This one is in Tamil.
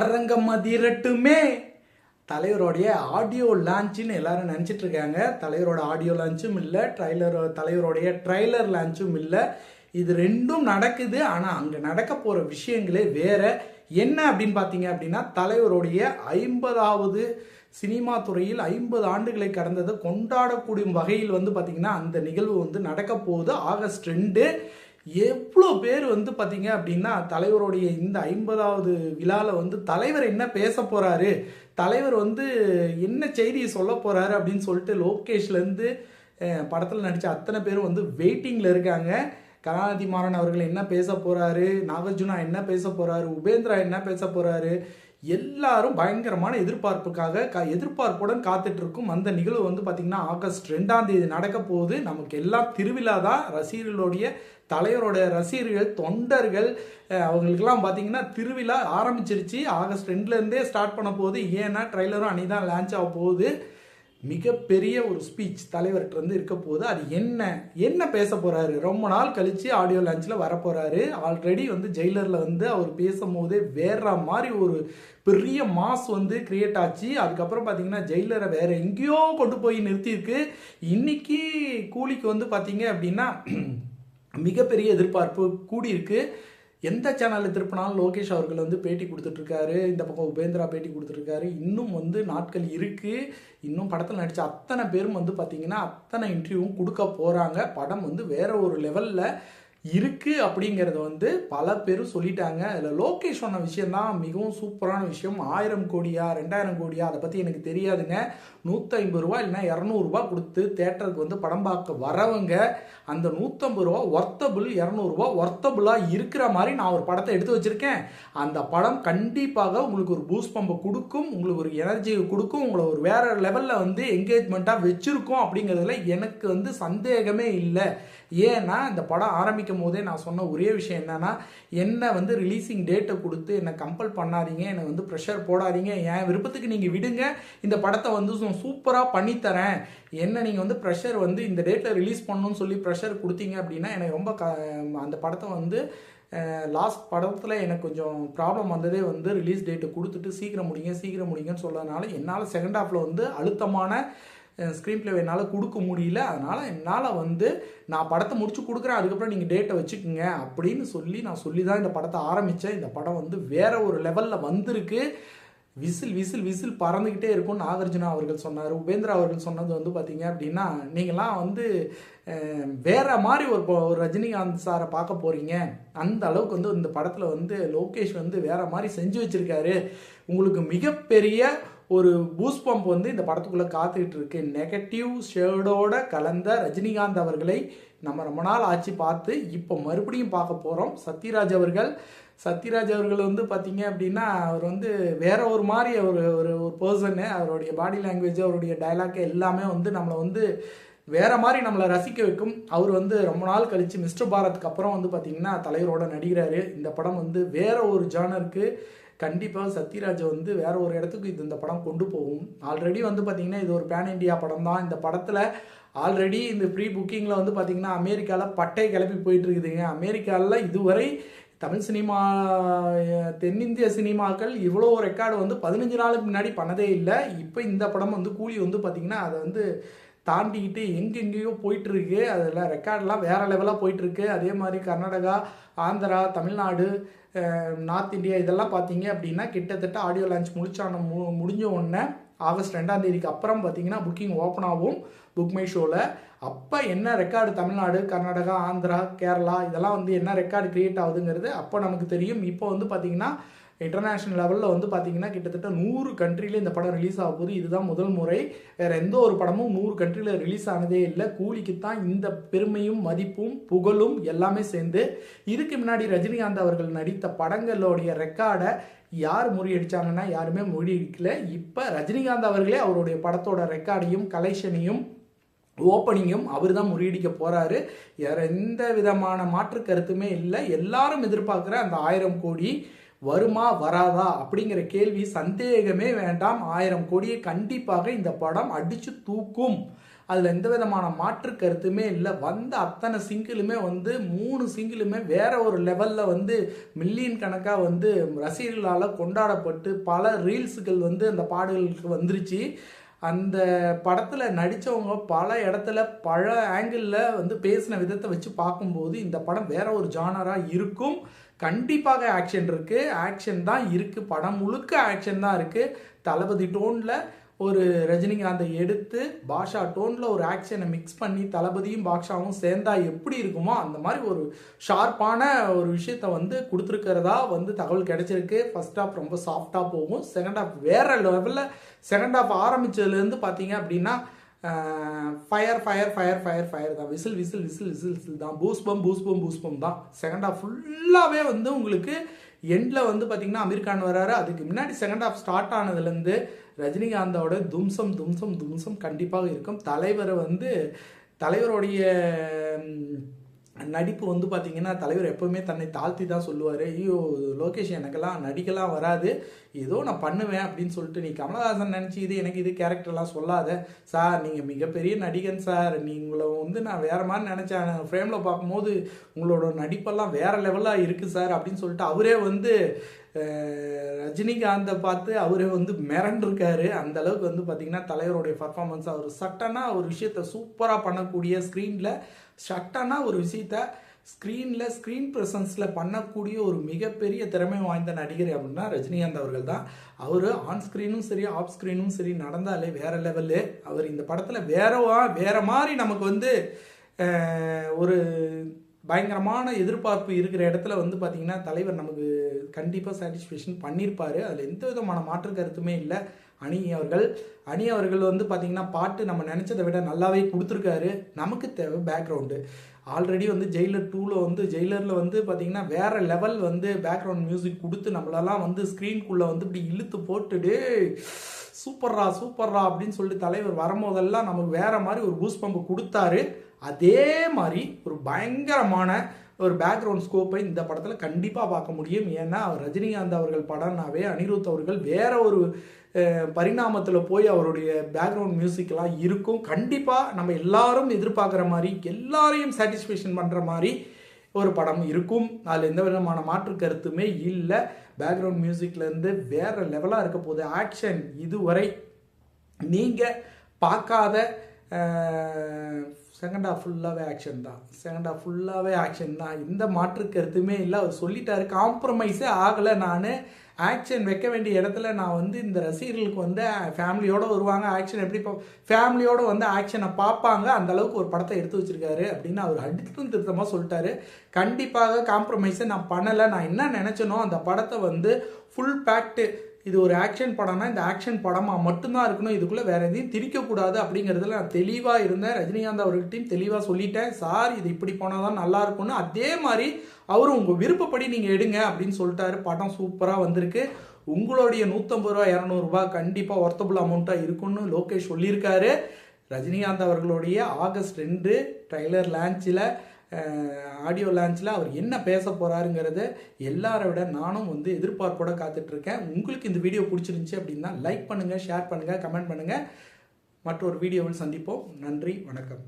அரங்கம் அதிரட்டுமே. தலைவருடைய ஆடியோ லான்ச்சுன்னு எல்லாரும் நினச்சிட்டு இருக்காங்க. தலைவரோட ஆடியோ லான்ச்சும் இல்லை, தலைவருடைய ட்ரைலர் லான்ச்சும் இல்லை. இது ரெண்டும் நடக்குது. ஆனால் அங்கே நடக்க போகிற விஷயங்களே வேற. என்ன அப்படின்னு பார்த்தீங்க அப்படின்னா, தலைவருடைய 50வது சினிமா துறையில் 50 ஆண்டுகளை கடந்ததை கொண்டாடக்கூடிய வகையில் பார்த்தீங்கன்னா அந்த நிகழ்வு நடக்க போகுது. ஆகஸ்ட் 2. எவ்வளோ பேர் பார்த்தீங்க அப்படின்னா தலைவருடைய இந்த 50வது விழாவில் தலைவர் என்ன பேச போகிறாரு, தலைவர் என்ன செய்தியை சொல்ல போகிறாரு அப்படின்னு சொல்லிட்டு லோகேஷ்லேருந்து படத்தில் நடித்த அத்தனை பேரும் வெயிட்டிங்கில் இருக்காங்க. கலாநிதி மாறன் அவர்கள் என்ன பேச போகிறாரு, நாகார்ஜுனா என்ன பேச போகிறாரு, உபேந்திரா என்ன பேச போகிறாரு, எல்லாரும் பயங்கரமான எதிர்பார்ப்புடன் காத்துட்டு இருக்கும். அந்த நிகழ்வு பார்த்தீங்கன்னா ஆகஸ்ட் 2ஆம் தேதி நடக்க போகுது. நமக்கு எல்லாம் திருவிழா தான். ரசிகர்களுடைய தலைவரோட ரசிகர்கள் தொண்டர்கள் அவங்களுக்கெல்லாம் பார்த்தீங்கன்னா திருவிழா ஆரம்பிச்சிருச்சு. ஆகஸ்ட் 2லேருந்தே ஸ்டார்ட் பண்ண போகுது. ஏன்னா ட்ரைலரும் அன்னைக்கு தான் லான்ச் ஆக போகுது. மிகப்பெரிய ஒரு ஸ்பீச் தலைவர்கிட்ட இருக்க போகுது. அது என்ன பேச போறாரு, ரொம்ப நாள் கழிச்சு ஆடியோ லான்ச்சில் வரப்போறாரு. ஆல்ரெடி ஜெயிலரில் அவர் பேசும்போதே வேற மாதிரி ஒரு பெரிய மாஸ் கிரியேட் ஆச்சு. அதுக்கப்புறம் பார்த்தீங்கன்னா ஜெயிலரை வேற எங்கேயோ கொண்டு போய் நிறுத்தியிருக்கு. இன்னைக்கு கூலிக்கு பார்த்தீங்க அப்படின்னா மிகப்பெரிய எதிர்பார்ப்பு கூடியிருக்கு. எந்த சேனலில் திருப்பினாலும் லோகேஷ் அவர்கள் பேட்டி கொடுத்துட்ருக்காரு, இந்த பக்கம் உபேந்திரா பேட்டி கொடுத்துட்ருக்காரு. இன்னும் நாட்கள் இருக்குது. இன்னும் படத்தில் நடித்த அத்தனை பேரும் பார்த்தீங்கன்னா அத்தனை இன்டர்வியூவும் கொடுக்க போகிறாங்க. படம் வேற ஒரு லெவலில் இருக்குது அப்படிங்கிறது பல பேரும் சொல்லிட்டாங்க. அதில் லோகேஷ் சொன்ன விஷயம்தான் மிகவும் சூப்பரான விஷயம். 1000 கோடியா 2000 கோடியா அதை பற்றி எனக்கு தெரியாதுங்க. 150 ரூபா இல்லைன்னா 200 ரூபா கொடுத்து தேட்டருக்கு படம் பார்க்க வரவங்க அந்த 150 ரூபா ஒர்த்தபிள், 200 ரூபா ஒர்த்தபிளாக இருக்கிற மாதிரி நான் ஒரு படத்தை எடுத்து வச்சுருக்கேன். அந்த படம் கண்டிப்பாக உங்களுக்கு ஒரு பூஸ்ட் பம்பை கொடுக்கும், உங்களுக்கு ஒரு எனர்ஜியை கொடுக்கும், உங்களை ஒரு வேற லெவலில் என்கேஜ்மெண்ட்டாக வச்சுருக்கோம் அப்படிங்கிறதுல எனக்கு சந்தேகமே இல்லை. ஏன்னா இந்த படம் ஆரம்பிக்கும் போதே நான் சொன்ன ஒரே விஷயம் என்னன்னா, என்ன ரிலீசிங் டேட்டை கொடுத்து என்னை கம்பல் பண்ணாதீங்க, என்னை ப்ரெஷர் போடாதீங்க, என் விருப்பத்துக்கு நீங்கள் விடுங்க, இந்த படத்தை சூப்பராக பண்ணித்தரேன். என்ன நீங்கள் ப்ரெஷர் இந்த டேட்டில் ரிலீஸ் பண்ணணும்னு சொல்லி ப்ரெஷர் கொடுத்தீங்க அப்படின்னா எனக்கு ரொம்ப அந்த படத்தை லாஸ்ட் படத்தில் எனக்கு கொஞ்சம் ப்ராப்ளம் வந்ததே ரிலீஸ் டேட்டை கொடுத்துட்டு சீக்கிரம் முடிங்கன்னு சொன்னதுனால என்னால் செகண்ட் ஹாஃபில் அழுத்தமான ஸ்க்ரீன் பிளே என்னால் கொடுக்க முடியல. அதனால் என்னால் நான் படத்தை முடிச்சு கொடுக்குறேன், அதுக்கப்புறம் நீங்கள் டேட்டை வச்சுக்கோங்க அப்படின்னு சொல்லி தான் இந்த படத்தை ஆரம்பித்தேன். இந்த படம் வேற ஒரு லெவலில் வந்திருக்கு. விசில் பறந்துக்கிட்டே இருக்கும். நாகார்ஜுனா அவர்கள் சொன்னார், உபேந்திரா அவர்கள் சொன்னது பார்த்தீங்க அப்படின்னா, நீங்களாம் வேற மாதிரி ஒரு ரஜினிகாந்த் சாரை பார்க்க போகிறீங்க. அந்த அளவுக்கு இந்த படத்தில் லோகேஷ் வேற மாதிரி செஞ்சு வச்சுருக்காரு. உங்களுக்கு மிகப்பெரிய ஒரு பூஸ்ட் பம்ப் இந்த படத்துக்குள்ளே காத்துக்கிட்டு இருக்கு. நெகட்டிவ் ஷேடோட கலந்த ரஜினிகாந்த் அவர்களை நம்ம ரொம்ப நாள் ஆச்சு பார்த்து இப்போ மறுபடியும் பார்க்க போகிறோம். சத்யராஜ் அவர்கள் பார்த்தீங்க அப்படின்னா அவர் வேற ஒரு மாதிரி ஒரு பர்சனு. அவருடைய பாடி லாங்குவேஜ், அவருடைய டைலாக் எல்லாமே நம்மளை வேற மாதிரி நம்மளை ரசிக்க வைக்கும். அவர் ரொம்ப நாள் கழிச்சு மிஸ்டர் பாரத்துக்கு அப்புறம் பார்த்தீங்கன்னா தலைவரோட நடிக்கிறாரு. இந்த படம் வேற ஒரு ஜானருக்கு கண்டிப்பாக சத்யராஜ் வேற ஒரு இடத்துக்கு இந்த படம் கொண்டு போகும். ஆல்ரெடி பார்த்தீங்கன்னா இது ஒரு பேன் இண்டியா படம் தான். இந்த படத்தில் ஆல்ரெடி இந்த ப்ரீ புக்கிங்கில் பார்த்தீங்கன்னா அமெரிக்காவில் பட்டை கிளப்பி போயிட்டு இருக்குதுங்க. அமெரிக்காவில் இதுவரை தமிழ் சினிமா, தென்னிந்திய சினிமாக்கள் இவ்வளோ ரெக்கார்டு 15 நாளுக்கு முன்னாடி பண்ணதே இல்லை. இப்போ இந்த படம் கூலி பார்த்தீங்கன்னா அதை தாண்டிக்கிட்டு எங்கெங்கேயோ போயிட்டுருக்கு. அதில் ரெக்கார்டெலாம் வேறு லெவலாக போயிட்டுருக்கு. அதே மாதிரி கர்நாடகா, ஆந்திரா, தமிழ்நாடு, நார்த் இந்தியா இதெல்லாம் பார்த்தீங்க அப்படின்னா கிட்டத்தட்ட ஆடியோ லான்ச் முடிஞ்ச உடனே ஆகஸ்ட் 2ஆம் தேதிக்கு அப்புறம் பார்த்தீங்கன்னா புக்கிங் ஓப்பன் ஆகும் புக் மை ஷோவில். அப்போ என்ன ரெக்கார்டு தமிழ்நாடு, கர்நாடகா, ஆந்திரா, கேரளா இதெல்லாம் என்ன ரெக்கார்டு கிரியேட் ஆகுதுங்கிறது அப்போ நமக்கு தெரியும். இப்போ பார்த்தீங்கன்னா இன்டர்நேஷ்னல் லெவலில் பார்த்தீங்கன்னா கிட்டத்தட்ட 100 கண்ட்ரியில் இந்த படம் ரிலீஸ் ஆக போகுது. இதுதான் முதல் முறை. வேறு எந்த ஒரு படமும் 100 கண்ட்ரியில் ரிலீஸ் ஆனதே இல்லை. கூலிக்கு தான் இந்த பெருமையும் மதிப்பும் புகழும் எல்லாமே சேர்ந்து. இதுக்கு முன்னாடி ரஜினிகாந்த் அவர்கள் நடித்த படங்களுடைய ரெக்கார்டை யார் முறியடிச்சாங்கன்னா யாருமே முறியடிக்கல. இப்போ ரஜினிகாந்த் அவர்களே அவருடைய படத்தோட ரெக்கார்டையும் கலெக்ஷனையும் ஓப்பனிங்கும் அவர் தான் முறியடிக்க போகிறாரு. வேற எந்த விதமான மாற்று கருத்துமே இல்லை. எல்லாரும் எதிர்பார்க்குற அந்த 1000 கோடி வருமா வராதா அப்படிங்கிற கேள்வி சந்தேகமே வேண்டாம். 1000 கோடியை கண்டிப்பாக இந்த படம் அடிச்சு தூக்கும். அதில் எந்த விதமான மாற்று கருத்துமே இல்லை. வந்த அத்தனை சிங்கிளுமே வந்து 3 சிங்கிளுமே வேற ஒரு லெவலில் வந்து மில்லியன் கணக்காக வந்து ரசிகர்களால் கொண்டாடப்பட்டு பல ரீல்ஸுகள் வந்து அந்த பாடல்களுக்கு வந்துருச்சு. அந்த படத்தில் நடித்தவங்க பல இடத்துல பல ஆங்கிளில் வந்து பேசின விதத்தை வச்சு பார்க்கும்போது இந்த படம் வேற ஒரு ஜானராக இருக்கும். கண்டிப்பாக ஆக்ஷன் இருக்குது, ஆக்ஷன் தான் இருக்குது, படம் முழுக்க ஆக்ஷன் தான் இருக்குது. தளபதி டோனில் ஒரு ரஜினிகாந்தை எடுத்து பாஷா டோனில் ஒரு ஆக்ஷனை மிக்ஸ் பண்ணி தளபதியும் பாஷாவும் சேர்ந்தா எப்படி இருக்குமோ அந்த மாதிரி ஒரு ஷார்ப்பான ஒரு விஷயத்த வந்து கொடுத்துருக்கிறதா வந்து தகவல் கிடைச்சிருக்கு. ஃபர்ஸ்ட் ஹாஃப் ரொம்ப சாஃப்டாக போகும், செகண்ட் ஹாஃப் வேற லெவலில். செகண்ட் ஹாஃப் ஆரம்பிச்சதுலேருந்து பார்த்தீங்க அப்படின்னா fire fire fire fire fire தான், whistle whistle whistle whistle whistle தான், பூஸ்பம் தான். செகண்ட் ஹாஃப் ஃபுல்லாகவே வந்து உங்களுக்கு எண்டில் வந்து பார்த்தீங்கன்னா அமீர் கான் வராரு. அதுக்கு முன்னாடி செகண்ட் ஹாஃப் ஸ்டார்ட் ஆனதுலேருந்து ரஜினிகாந்தோட தும்சம் தும்சம் தும்சம் கண்டிப்பாக இருக்கும். தலைவருடைய நடிப்பு வந்து பார்த்தீங்கன்னா தலைவர் எப்போவுமே தன்னை தாழ்த்தி தான் சொல்லுவார். ஐயோ லோகேஷ் எனக்கெல்லாம் நடிக்கலாம் வராது, ஏதோ நான் பண்ணுவேன் அப்படின்னு சொல்லிட்டு, நீ கமலஹாசன் நினச்சி எனக்கு இது கேரக்டர்லாம் சொல்லாத சார், நீங்கள் மிகப்பெரிய நடிகன் சார், உங்களை வந்து நான் வேறு மாதிரி நினச்சேன், ஃப்ரேமில் பார்க்கும்போது உங்களோட நடிப்பெல்லாம் வேறு லெவலாக இருக்குது சார் அப்படின்னு சொல்லிட்டு அவரே வந்து ரஜினிகாந்தை பார்த்து அவரே வந்து மிரண்டிருக்காரு. அந்த அளவுக்கு வந்து பார்த்தீங்கன்னா தலைவருடைய பர்ஃபார்மன்ஸ், அவர் சட்டனா ஒரு விஷயத்த சூப்பராக பண்ணக்கூடிய சட்டனா ஒரு விஷயத்த ஸ்க்ரீன் ப்ரெசன்ஸில் பண்ணக்கூடிய ஒரு மிகப்பெரிய திறமை வாய்ந்த நடிகர் அப்படின்னா ரஜினிகாந்த் அவர்கள் தான். அவர் ஆன் ஸ்க்ரீனும் சரி ஆஃப் ஸ்க்ரீனும் சரி நடந்தாலே வேற லெவலு. அவர் இந்த படத்தில் வேற மாதிரி நமக்கு வந்து ஒரு பயங்கரமான எதிர்பார்ப்பு இருக்கிற இடத்துல வந்து பார்த்தீங்கன்னா தலைவர் நமக்கு கண்டிப்பாக சாட்டிஸ்ஃபேக்ஷன் பண்ணியிருப்பார். அதில் எந்த விதமான மாற்று கருத்துமே இல்லை. அணி அவர்கள் வந்து பார்த்தீங்கன்னா பாட்டு நம்ம நினச்சதை விட நல்லாவே கொடுத்துருக்காரு. நமக்கு தேவை பேக்ரவுண்டு. ஆல்ரெடி வந்து ஜெயிலரில் வந்து பார்த்தீங்கன்னா வேற லெவல் வந்து பேக்ரவுண்ட் மியூசிக் கொடுத்து நம்மளெல்லாம் வந்து ஸ்க்ரீனுக்குள்ளே வந்து இப்படி இழுத்து போட்டுட்டு சூப்பர்ரா அப்படின்னு சொல்லிட்டு தலைவர் வரும்போதெல்லாம் நமக்கு வேற மாதிரி ஒரு பூஸ்ட் பம்பு கொடுத்தாரு. அதே மாதிரி ஒரு பயங்கரமான ஒரு பேக்ரவுண்ட் ஸ்கோப்பை இந்த படத்தில் கண்டிப்பாக பார்க்க முடியும். ஏன்னா ரஜினிகாந்த் அவர்கள் படம்னாவே அனிருத் அவர்கள் வேற ஒரு பரிணாமத்தில் போய் அவருடைய பேக்ரவுண்ட் மியூசிக்லாம் இருக்கும். கண்டிப்பாக நம்ம எல்லாரும் எதிர்பார்க்குற மாதிரி எல்லாரையும் சாட்டிஸ்ஃபேக்ஷன் பண்ணுற மாதிரி ஒரு படம் இருக்கும். அதில் எந்த விதமான மாற்று கருத்துமே இல்லை. பேக்ரவுண்ட் மியூசிக்லேருந்து வேற லெவலாக இருக்க போகுது. ஆக்ஷன் இதுவரை நீங்கள் பார்க்காத செகண்ட் ஹாஃப் ஃபுல்லாகவே ஆக்ஷன் தான். இந்த மாற்று கருத்துமே இல்லை. அவர் சொல்லிட்டாரு, காம்ப்ரமைஸே ஆகலை. நான் ஆக்ஷன் வைக்க வேண்டிய இடத்துல நான் வந்து இந்த ரசிகர்களுக்கு வந்து ஃபேமிலியோடு வருவாங்க, ஆக்ஷன் எப்படி ஃபேமிலியோடு வந்து ஆக்ஷனை பார்ப்பாங்க, அந்த அளவுக்கு ஒரு படத்தை எடுத்து வச்சிருக்காரு அப்படின்னு அவர் அடுத்தும் திருத்தமாக சொல்லிட்டாரு. கண்டிப்பாக காம்ப்ரமைஸை நான் பண்ணலை. நான் என்ன நினச்சனோ அந்த படத்தை வந்து ஃபுல் பேக்டு, இது ஒரு ஆக்ஷன் படம்னா இந்த ஆக்ஷன் படமாக மட்டும்தான் இருக்கணும், இதுக்குள்ளே வேற எதையும் திரிக்கக்கூடாது அப்படிங்கிறதுல நான் தெளிவாக இருந்தேன். ரஜினிகாந்த் அவர்கள்ட்டையும் தெளிவாக சொல்லிட்டேன், சார் இது இப்படி போனால் தான் நல்லா இருக்கும்னு. அதே மாதிரி அவரும் உங்கள் விருப்பப்படி நீங்கள் எடுங்க அப்படின்னு சொல்லிட்டாரு. படம் சூப்பராக வந்திருக்கு. உங்களுடைய 150 ரூபா 200 ரூபா கண்டிப்பாக ஒர்த்தபுள் அமௌண்ட்டாக இருக்குன்னு லோகேஷ் சொல்லியிருக்காரு. ரஜினிகாந்த் அவர்களுடைய ஆகஸ்ட் 2 ட்ரைலர் லான்ச்சில் ஆடியோ லான்ச்சில் அவர் என்ன பேச போகிறாருங்கிறத எல்லாரை விட நானும் வந்து எதிர்பார்ப்போட காத்துட்ருக்கேன். உங்களுக்கு இந்த வீடியோ பிடிச்சிருந்துச்சி அப்படின்னா லைக் பண்ணுங்கள், ஷேர் பண்ணுங்கள், கமெண்ட் பண்ணுங்கள். மற்றொரு வீடியோவில் சந்திப்போம். நன்றி, வணக்கம்.